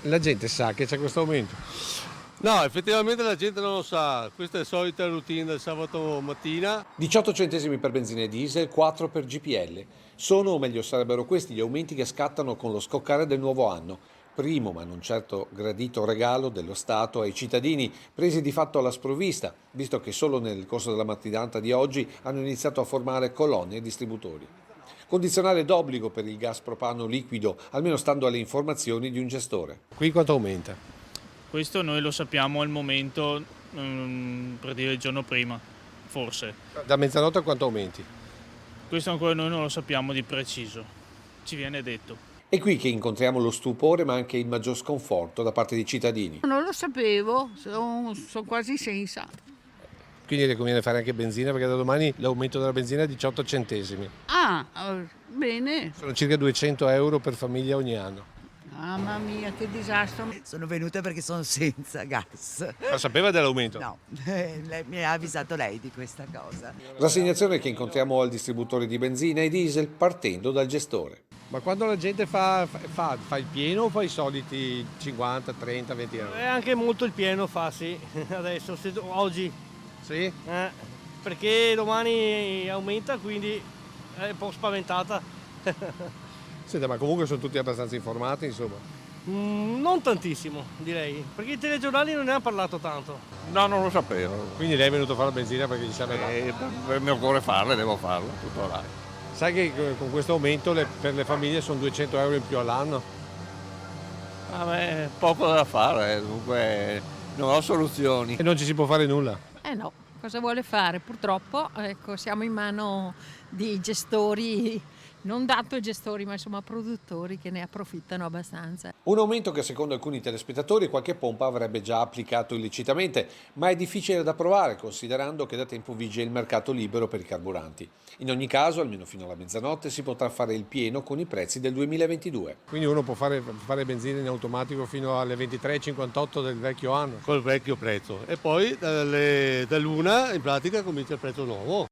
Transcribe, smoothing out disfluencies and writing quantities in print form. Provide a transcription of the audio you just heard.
La gente sa che c'è questo aumento? No, effettivamente la gente non lo sa, questa è la solita routine del sabato mattina. 18 centesimi per benzina e diesel, 4 per GPL. Sono, o meglio sarebbero questi, gli aumenti che scattano con lo scoccare del nuovo anno. Primo, ma non certo gradito regalo dello Stato ai cittadini, presi di fatto alla sprovvista, visto che solo nel corso della mattinata di oggi hanno iniziato a formare colonne e distributori. Condizionale d'obbligo per il gas propano liquido, almeno stando alle informazioni di un gestore. Qui quanto aumenta? Questo noi lo sappiamo al momento, per dire il giorno prima, forse. Da mezzanotte a quanto aumenti? Questo ancora noi non lo sappiamo di preciso, ci viene detto. È qui che incontriamo lo stupore ma anche il maggior sconforto da parte dei cittadini. Non lo sapevo, sono quasi senza. Quindi le conviene fare anche benzina perché da domani l'aumento della benzina è 18 centesimi. Bene. Sono circa 200 euro per famiglia ogni anno. Mamma mia, che disastro. Sono venuta perché sono senza gas. Ma sapeva dell'aumento? No, mi ha avvisato lei di questa cosa. Rassegnazione che incontriamo al distributore di benzina e diesel partendo dal gestore. Ma quando la gente fa il pieno o fa i soliti 50, 30, 20 euro? È anche molto il pieno fa, sì, adesso, oggi. Sì? Perché domani aumenta, quindi è un po' spaventata. Senta, ma comunque sono tutti abbastanza informati, insomma. Non tantissimo, direi, perché i telegiornali non ne hanno parlato tanto. No, non lo sapevo. Quindi lei è venuto a fare la benzina perché gli serve Mi occorre farle, devo farlo, tutto là. Sai che con questo aumento per le famiglie sono 200 euro in più all'anno? Vabbè, poco da fare, dunque non ho soluzioni. E non ci si può fare nulla. No, cosa vuole fare? Purtroppo siamo in mano di gestori, non tanto gestori ma insomma produttori che ne approfittano abbastanza. Un aumento che secondo alcuni telespettatori qualche pompa avrebbe già applicato illecitamente, ma è difficile da provare considerando che da tempo vige il mercato libero per i carburanti. In ogni caso, almeno fino alla mezzanotte, si potrà fare il pieno con i prezzi del 2022. Quindi uno può fare benzina in automatico fino alle 23,58 del vecchio anno. Col vecchio prezzo. E poi dall'una in pratica comincia il prezzo nuovo.